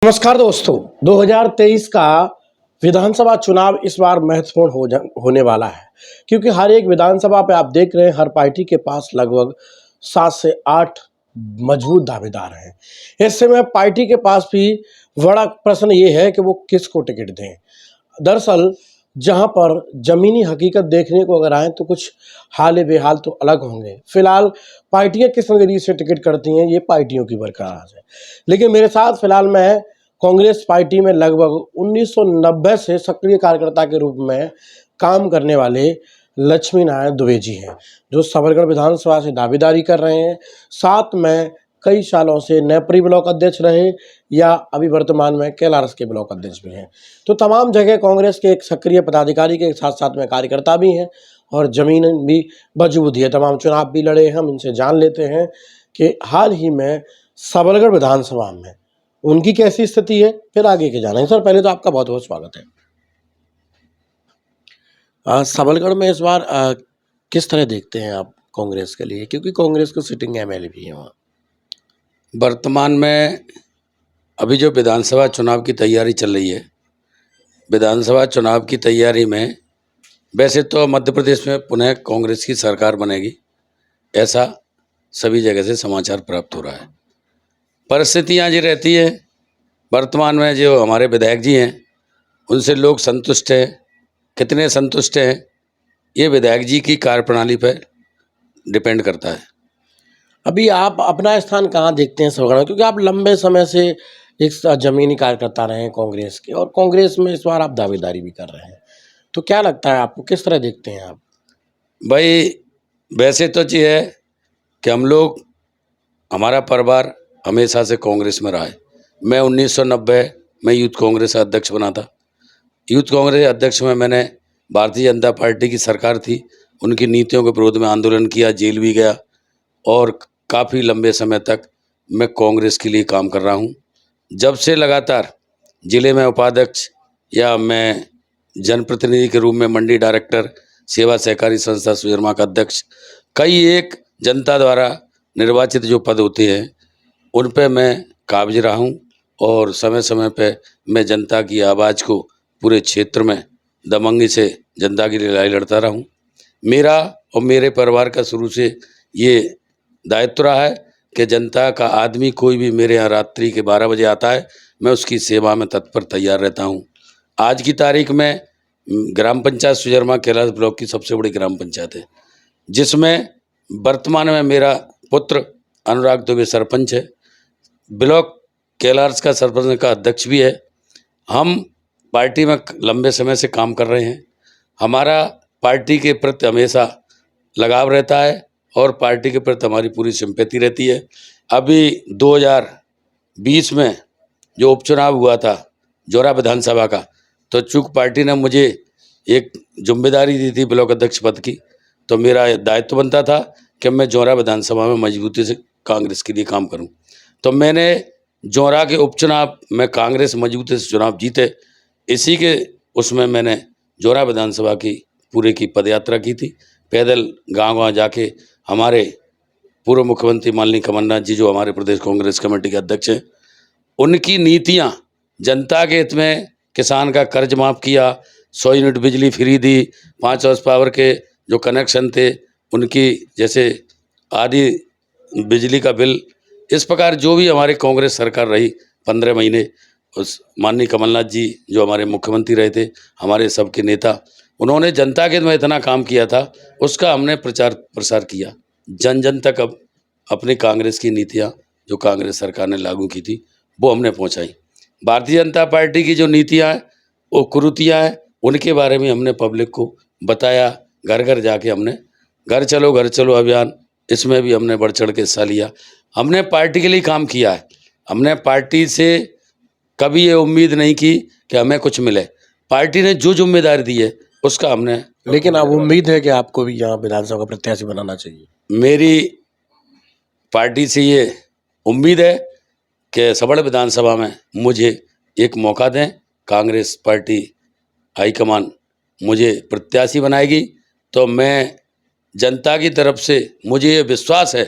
नमस्कार दोस्तों। 2023 का विधानसभा चुनाव इस बार महत्वपूर्ण होने वाला है, क्योंकि हर एक विधानसभा पे आप देख रहे हैं हर पार्टी के पास लगभग 7 से 8 मजबूत दावेदार हैं। ऐसे में पार्टी के पास भी बड़ा प्रश्न ये है कि वो किसको टिकट दें। दरअसल जहां पर ज़मीनी हकीकत देखने को अगर आएँ तो कुछ हाल बेहाल तो अलग होंगे। फिलहाल पार्टियाँ किस नज़रिए से टिकट करती हैं ये पार्टियों की बरकरार है। लेकिन मेरे साथ फिलहाल मैं कांग्रेस पार्टी में लगभग 1990 से सक्रिय कार्यकर्ता के रूप में काम करने वाले लक्ष्मी नारायण दुबे जी हैं, जो सबलगढ़ विधानसभा से दावेदारी कर रहे हैं। साथ में कई सालों से नेपरी ब्लॉक अध्यक्ष रहे या अभी वर्तमान में कैलारस के ब्लॉक अध्यक्ष भी हैं। तो तमाम जगह कांग्रेस के एक सक्रिय पदाधिकारी के साथ साथ में कार्यकर्ता भी हैं और ज़मीन भी मजबूत है। तमाम चुनाव भी लड़े हैं। हम इनसे जान लेते हैं कि हाल ही में सबलगढ़ विधानसभा में उनकी कैसी स्थिति है, फिर आगे के जानेंगे। सर पहले तो आपका बहुत बहुत स्वागत है। सबलगढ़ में इस बार किस तरह देखते हैं आप कांग्रेस के लिए, क्योंकि कांग्रेस के सिटिंग एमएलए भी हैं वहाँ। वर्तमान में अभी जो विधानसभा चुनाव की तैयारी चल रही है, विधानसभा चुनाव की तैयारी में वैसे तो मध्य प्रदेश में पुनः कांग्रेस की सरकार बनेगी, ऐसा सभी जगह से समाचार प्राप्त हो रहा है। परिस्थितियाँ ये रहती है, वर्तमान में जो हमारे विधायक जी हैं उनसे लोग संतुष्ट हैं। कितने संतुष्ट हैं ये विधायक जी की कार्यप्रणाली पर डिपेंड करता है। अभी आप अपना स्थान कहाँ देखते हैं सबलगढ़ में, क्योंकि आप लंबे समय से एक जमीनी कार्यकर्ता रहे हैं कांग्रेस के, और कांग्रेस में इस बार आप दावेदारी भी कर रहे हैं, तो क्या लगता है आपको, किस तरह देखते हैं आप? भाई वैसे तो ये है कि हम लोग, हमारा परिवार हमेशा से कांग्रेस में रहा है। मैं 1990 में यूथ कांग्रेस का अध्यक्ष बना था। यूथ कांग्रेस अध्यक्ष में मैंने भारतीय जनता पार्टी की सरकार थी, उनकी नीतियों के विरोध में आंदोलन किया, जेल भी गया, और काफ़ी लंबे समय तक मैं कांग्रेस के लिए काम कर रहा हूँ। जब से लगातार जिले में उपाध्यक्ष या मैं जनप्रतिनिधि के रूप में मंडी डायरेक्टर, सेवा सहकारी संस्था सुजरमा का अध्यक्ष, कई एक जनता द्वारा निर्वाचित जो पद होते हैं उन पे मैं काबिज रहा हूँ, और समय समय पे मैं जनता की आवाज़ को पूरे क्षेत्र में दमंगी से जनता की लड़ाई लड़ता रहा हूँ। मेरा और मेरे परिवार का शुरू से ये दायित्व रहा है कि जनता का आदमी कोई भी मेरे यहाँ रात्रि के 12 बजे आता है, मैं उसकी सेवा में तत्पर तैयार रहता हूँ। आज की तारीख में ग्राम पंचायत सुजरमा कैलाश ब्लॉक की सबसे बड़ी ग्राम पंचायत है, जिसमें वर्तमान में मेरा पुत्र अनुराग दुबे सरपंच है, ब्लॉक कैलाश का सरपंच का अध्यक्ष भी है। हम पार्टी में लंबे समय से काम कर रहे हैं। हमारा पार्टी के प्रति हमेशा लगाव रहता है और पार्टी के प्रति हमारी पूरी सिंपैथी रहती है। अभी 2020 में जो उपचुनाव हुआ था जोरा विधानसभा का, तो चूँकि पार्टी ने मुझे एक जिम्मेदारी दी थी ब्लॉक अध्यक्ष पद की, तो मेरा दायित्व बनता था कि मैं जोरा विधानसभा में मजबूती से कांग्रेस के लिए काम करूं। तो मैंने जोरा के उपचुनाव में कांग्रेस मजबूती से चुनाव जीते, इसी के उसमें मैंने जोरा विधानसभा की पूरे की पदयात्रा की थी। पैदल गांव-गांव जाके हमारे पूर्व मुख्यमंत्री माननीय कमलनाथ जी, जो हमारे प्रदेश कांग्रेस कमेटी के अध्यक्ष हैं, उनकी नीतियां जनता के हित में, किसान का कर्ज माफ़ किया, 100 यूनिट बिजली फ्री दी, 5 हॉर्स पावर के जो कनेक्शन थे उनकी, जैसे आधी बिजली का बिल, इस प्रकार जो भी हमारी कांग्रेस सरकार रही 15 महीने, उस माननीय कमलनाथ जी जो हमारे मुख्यमंत्री रहे थे, हमारे सबके नेता, उन्होंने जनता के में इतना काम किया था, उसका हमने प्रचार प्रसार किया। जन जन तक अब अपनी कांग्रेस की नीतियाँ जो कांग्रेस सरकार ने लागू की थी वो हमने पहुँचाई। भारतीय जनता पार्टी की जो नीतियाँ हैं, वो कुरीतियाँ हैं, उनके बारे में हमने पब्लिक को बताया। घर घर जाके हमने घर चलो अभियान, इसमें भी हमने बढ़ चढ़ के हिस्सा लिया। हमने पार्टी के लिए काम किया है। हमने पार्टी से कभी ये उम्मीद नहीं की कि हमें कुछ मिले। पार्टी ने जो जिम्मेदारी दी है उसका हमने, लेकिन अब उम्मीद है कि आपको भी यहाँ विधानसभा का प्रत्याशी बनाना चाहिए। मेरी पार्टी से ये उम्मीद है कि सबल विधानसभा में मुझे एक मौका दें। कांग्रेस पार्टी हाईकमान मुझे प्रत्याशी बनाएगी तो मैं जनता की तरफ से, मुझे ये विश्वास है,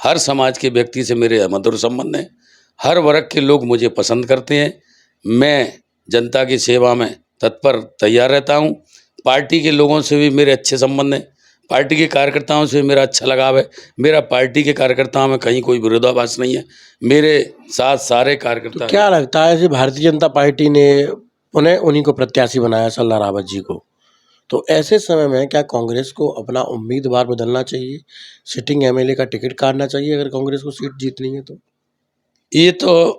हर समाज के व्यक्ति से मेरे मधुर संबंध हैं। हर वर्ग के लोग मुझे पसंद करते हैं। मैं जनता की सेवा में तत्पर तैयार रहता हूँ। पार्टी के लोगों से भी मेरे अच्छे संबंध हैं, पार्टी के कार्यकर्ताओं से भी मेरा अच्छा लगाव है। मेरा पार्टी के कार्यकर्ताओं में कहीं कोई विरोधाभास नहीं है, मेरे साथ सारे तो कार्यकर्ता हैं। क्या लगता है कि भारतीय जनता पार्टी ने उन्हें उन्हीं को प्रत्याशी बनाया, सल्ला रावत जी को, तो ऐसे समय में क्या कांग्रेस को अपना उम्मीदवार बदलना चाहिए, सिटिंग एमएलए का टिकट काटना चाहिए अगर कांग्रेस को सीट जीतनी है तो? ये तो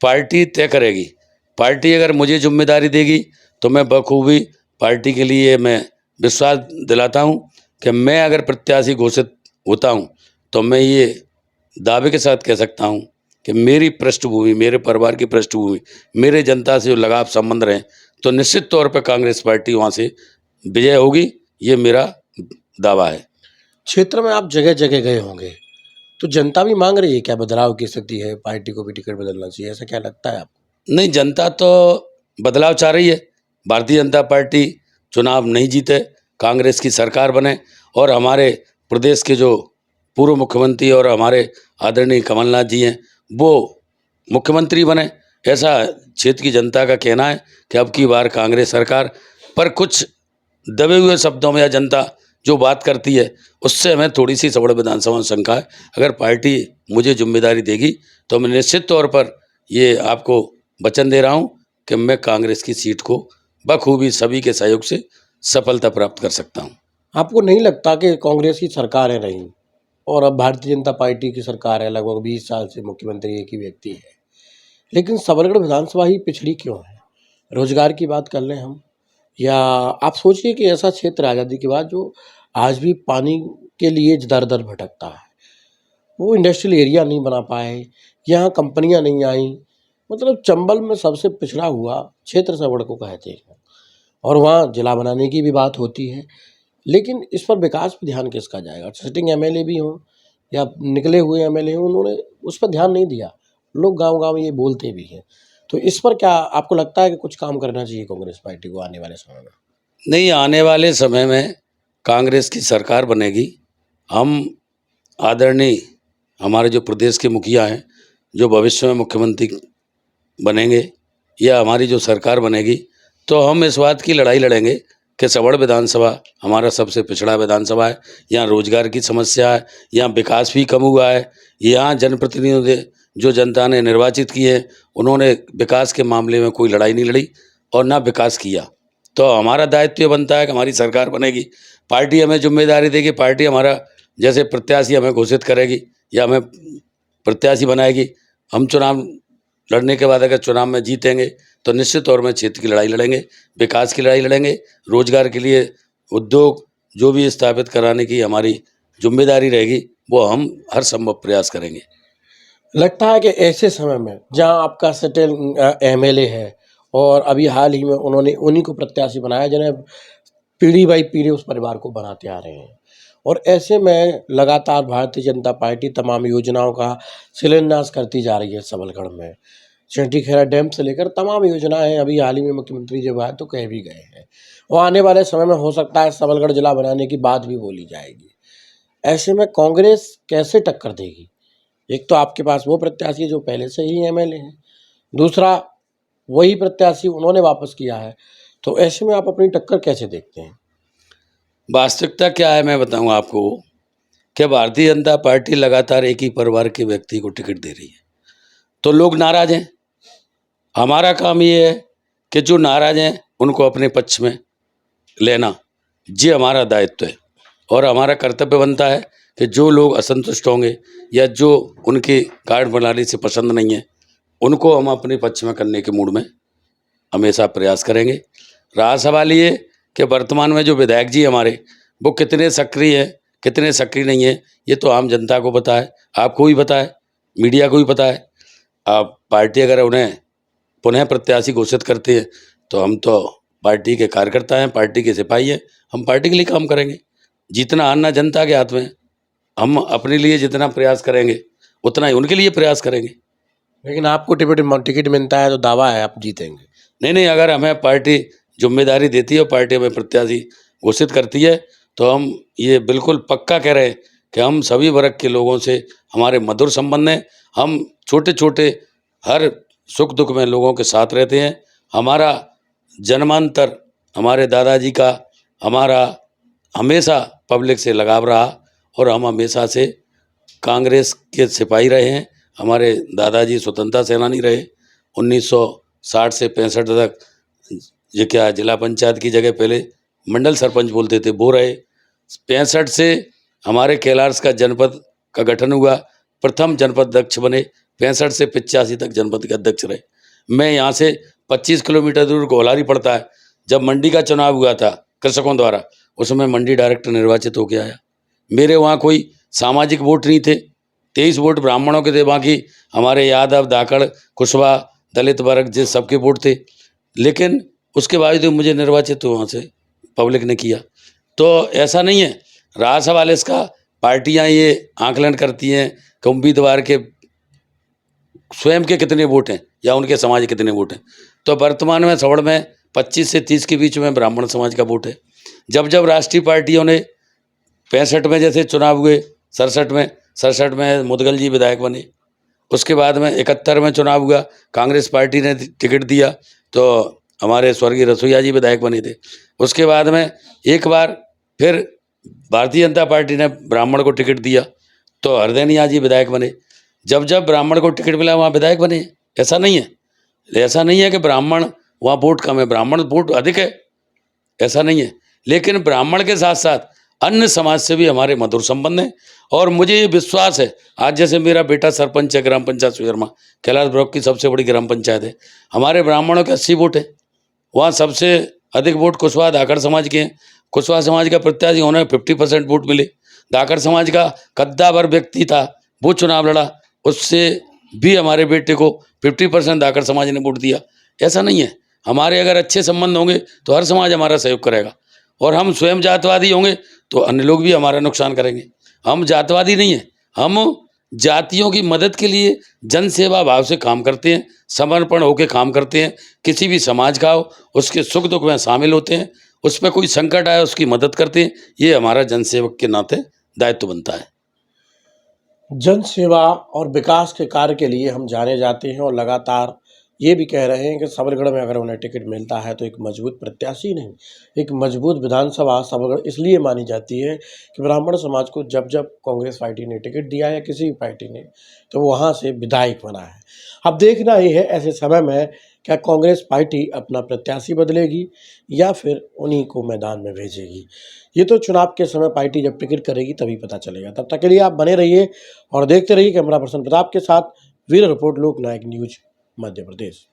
पार्टी तय करेगी। पार्टी अगर मुझे जिम्मेदारी देगी तो मैं बखूबी पार्टी के लिए मैं विश्वास दिलाता हूँ कि मैं अगर प्रत्याशी घोषित होता हूँ तो मैं ये दावे के साथ कह सकता हूँ कि मेरी पृष्ठभूमि, मेरे परिवार की पृष्ठभूमि, मेरे जनता से जो लगाव संबंध रहे, तो निश्चित तौर पर कांग्रेस पार्टी वहाँ से विजय होगी, ये मेरा दावा है। क्षेत्र में आप जगह जगह गए होंगे, तो जनता भी मांग रही है क्या बदलाव की स्थिति है, पार्टी को भी टिकट बदलना चाहिए, ऐसा क्या लगता है आपको? नहीं, जनता तो बदलाव चाह रही है। भारतीय जनता पार्टी चुनाव नहीं जीते, कांग्रेस की सरकार बने और हमारे प्रदेश के जो पूर्व मुख्यमंत्री और हमारे आदरणीय कमलनाथ जी हैं वो मुख्यमंत्री बने, ऐसा क्षेत्र की जनता का कहना है कि अब की बार कांग्रेस सरकार। पर कुछ दबे हुए शब्दों में या जनता जो बात करती है उससे हमें थोड़ी सी सबड़ विधानसभा में शंका है। अगर पार्टी मुझे जिम्मेदारी देगी तो मैं निश्चित तौर पर ये आपको वचन दे रहा हूँ कि मैं कांग्रेस की सीट को बखूबी सभी के सहयोग से सफलता प्राप्त कर सकता हूँ। आपको नहीं लगता कि कांग्रेस की सरकार है रही और अब भारतीय जनता पार्टी की सरकार है, लगभग 20 साल से मुख्यमंत्री एक ही व्यक्ति है, लेकिन सबलगढ़ विधानसभा ही पिछड़ी क्यों है? रोजगार की बात कर लें हम, या आप सोचिए कि ऐसा क्षेत्र आज़ादी के बाद जो आज भी पानी के लिए दर दर भटकता है, वो इंडस्ट्रियल एरिया नहीं बना पाए, यहाँ कंपनियां नहीं आई, मतलब चंबल में सबसे पिछड़ा हुआ क्षेत्र सबड़ को कहते हैं और वहाँ जिला बनाने की भी बात होती है, लेकिन इस पर विकास पर ध्यान किसका जाएगा? सिटिंग एमएलए भी हों या निकले हुए एमएलए हों, उन्होंने उस पर ध्यान नहीं दिया। लोग गांव-गांव ये बोलते भी हैं। तो इस पर क्या आपको लगता है कि कुछ काम करना चाहिए कांग्रेस पार्टी को आने वाले समय में? नहीं, आने वाले समय में कांग्रेस की सरकार बनेगी। हम आदरणीय हमारे जो प्रदेश के मुखिया हैं, जो भविष्य में मुख्यमंत्री बनेंगे या हमारी जो सरकार बनेगी, तो हम इस बात की लड़ाई लड़ेंगे कि सबड़ विधानसभा हमारा सबसे पिछड़ा विधानसभा है। यहाँ रोजगार की समस्या है, यहाँ विकास भी कम हुआ है। यहाँ जनप्रतिनिधियों ने जो जनता ने निर्वाचित किए हैं उन्होंने विकास के मामले में कोई लड़ाई नहीं लड़ी और ना विकास किया। तो हमारा दायित्व ये बनता है कि हमारी सरकार बनेगी, पार्टी हमें जिम्मेदारी देगी, पार्टी हमारा जैसे प्रत्याशी हमें घोषित करेगी या हमें प्रत्याशी बनाएगी। हम चुनाव लड़ने के बाद अगर चुनाव में जीतेंगे तो निश्चित तौर में क्षेत्र की लड़ाई लड़ेंगे, विकास की लड़ाई लड़ेंगे, रोजगार के लिए उद्योग जो भी स्थापित कराने की हमारी जिम्मेदारी रहेगी वो हम हर संभव प्रयास करेंगे। लगता है कि ऐसे समय में जहाँ आपका सेटल एमएलए है और अभी हाल ही में उन्होंने उन्हीं को प्रत्याशी बनाया जिन्हें पीढ़ी बाई पीढ़ी उस परिवार को बनाते आ रहे हैं, और ऐसे में लगातार भारतीय जनता पार्टी तमाम योजनाओं का शिलान्यास करती जा रही है सबलगढ़ में। चंटी खेड़ा डैम से लेकर तमाम योजनाएं अभी हाल ही में मुख्यमंत्री जब आए तो कह भी गए हैं, और आने वाले समय में हो सकता है सबलगढ़ जिला बनाने की बात भी बोली जाएगी। ऐसे में कांग्रेस कैसे टक्कर देगी? एक तो आपके पास वो प्रत्याशी जो पहले से ही एमएलए हैं, दूसरा वही प्रत्याशी उन्होंने वापस किया है, तो ऐसे में आप अपनी टक्कर कैसे देखते हैं? वास्तविकता क्या है मैं बताऊं आपको कि भारतीय जनता पार्टी लगातार एक ही परिवार के व्यक्ति को टिकट दे रही है, तो लोग नाराज हैं। हमारा काम ये है कि जो नाराज हैं उनको अपने पक्ष में लेना, ये हमारा दायित्व है और हमारा कर्तव्य बनता है कि जो लोग असंतुष्ट होंगे या जो उनकी कार्य प्रणाली से पसंद नहीं है उनको हम अपने पक्ष में करने के मूड में हमेशा प्रयास करेंगे। रहा सवाल ये कि वर्तमान में जो विधायक जी हमारे वो कितने सक्रिय हैं कितने सक्रिय नहीं है, ये तो आम जनता को पता है, आपको भी पता है, मीडिया को भी पता है। आप पार्टी अगर उन्हें पुनः प्रत्याशी घोषित करते हैं तो हम तो पार्टी के कार्यकर्ता हैं, पार्टी के सिपाही हैं, हम पार्टी के लिए काम करेंगे। जीतना हारना जनता के हाथ में है, हम अपने लिए जितना प्रयास करेंगे उतना ही उनके लिए प्रयास करेंगे। लेकिन आपको टिकट मिलता है तो दावा है आप जीतेंगे? नहीं, अगर हमें पार्टी जिम्मेदारी देती है और पार्टी हमें प्रत्याशी घोषित करती है तो हम ये बिल्कुल पक्का कह रहे हैं कि हम सभी वर्ग के लोगों से हमारे मधुर संबंध हैं। हम छोटे छोटे हर सुख दुख में लोगों के साथ रहते हैं। हमारा जन्मांतर हमारे दादाजी का हमारा हमेशा पब्लिक से लगाव रहा और हम हमेशा से कांग्रेस के सिपाही रहे हैं। हमारे दादाजी स्वतंत्रता सेनानी रहे। 1960 से 65 तक ये क्या जिला पंचायत की जगह पहले मंडल सरपंच बोलते थे, वो रहे। 65 से हमारे कैलाश का जनपद का गठन हुआ, प्रथम जनपद अध्यक्ष बने। 65 से 85 तक जनपद के अध्यक्ष रहे। मैं यहाँ से 25 किलोमीटर दूर गोलारी पड़ता है, जब मंडी का चुनाव हुआ था कृषकों द्वारा, उसमें मंडी डायरेक्टर निर्वाचित होकर आया। मेरे वहाँ कोई सामाजिक वोट नहीं थे। 23 वोट ब्राह्मणों के थे, बाकी हमारे यादव, धाकड़, कुशवाहा, दलित वर्ग जिस सबके वोट थे। लेकिन उसके बावजूद मुझे निर्वाचित वहाँ से पब्लिक ने किया। तो ऐसा नहीं है, राज सवाल इसका पार्टियां ये आकलन करती हैं कि उम्मीदवार के स्वयं के कितने वोट हैं या उनके समाज के कितने वोट हैं। तो वर्तमान में सवड़ में 25 से 30 के बीच में ब्राह्मण समाज का वोट है। जब जब राष्ट्रीय पार्टियों ने 65 में जैसे चुनाव हुए, 67 में मुदगल जी विधायक बने। उसके बाद में 71 में चुनाव हुआ, कांग्रेस पार्टी ने टिकट दिया तो हमारे स्वर्गीय रसोईया जी विधायक बने थे। उसके बाद में एक बार फिर भारतीय जनता पार्टी ने ब्राह्मण को टिकट दिया तो हरदैनिया जी विधायक बने। जब जब ब्राह्मण को टिकट मिला वहाँ विधायक बने। ऐसा नहीं है कि ब्राह्मण वहाँ वोट कम है, ब्राह्मण वोट अधिक है, ऐसा नहीं है। लेकिन ब्राह्मण के साथ साथ अन्य समाज से भी हमारे मधुर संबंध हैं। और मुझे ये विश्वास है, आज जैसे मेरा बेटा सरपंच है ग्राम पंचायत सुरमा, कैलाश ब्लॉक की सबसे बड़ी ग्राम पंचायत है। हमारे ब्राह्मणों के 80 वोट है, वहाँ सबसे अधिक वोट कुशवाहा धाकड़ समाज के हैं। कुशवाहा समाज का प्रत्याशी होने 50% वोट मिले। धाकड़ समाज का कद्दावर व्यक्ति था, वो चुनाव लड़ा, उससे भी हमारे बेटे को 50% धाकड़ समाज ने वोट दिया। ऐसा नहीं है, हमारे अगर अच्छे संबंध होंगे तो हर समाज हमारा सहयोग करेगा। और हम स्वयं जातवादी होंगे तो अन्य लोग भी हमारा नुकसान करेंगे। हम जातवादी नहीं हैं, हम जातियों की मदद के लिए जन सेवा भाव से काम करते हैं, समर्पण होकर काम करते हैं। किसी भी समाज का हो उसके सुख दुख में शामिल होते हैं, उस पर कोई संकट आए उसकी मदद करते हैं। ये हमारा जनसेवक के नाते दायित्व बनता है। जन सेवा और विकास के कार्य के लिए हम जाने जाते हैं और लगातार ये भी कह रहे हैं कि सबलगढ़ में अगर उन्हें टिकट मिलता है तो एक मजबूत प्रत्याशी नहीं, एक मजबूत विधानसभा सबलगढ़ इसलिए मानी जाती है कि ब्राह्मण समाज को जब जब कांग्रेस पार्टी ने टिकट दिया या किसी भी पार्टी ने, तो वहाँ से विधायक बना है। अब देखना ही है ऐसे समय में क्या कांग्रेस पार्टी अपना प्रत्याशी बदलेगी या फिर उन्हीं को मैदान में भेजेगी। ये तो चुनाव के समय पार्टी जब टिकट करेगी तभी पता चलेगा। तब तक के लिए आप बने रहिए और देखते रहिए। कैमरा पर्सन प्रताप के साथ वीर रिपोर्ट, लोकनायक न्यूज, मध्य प्रदेश।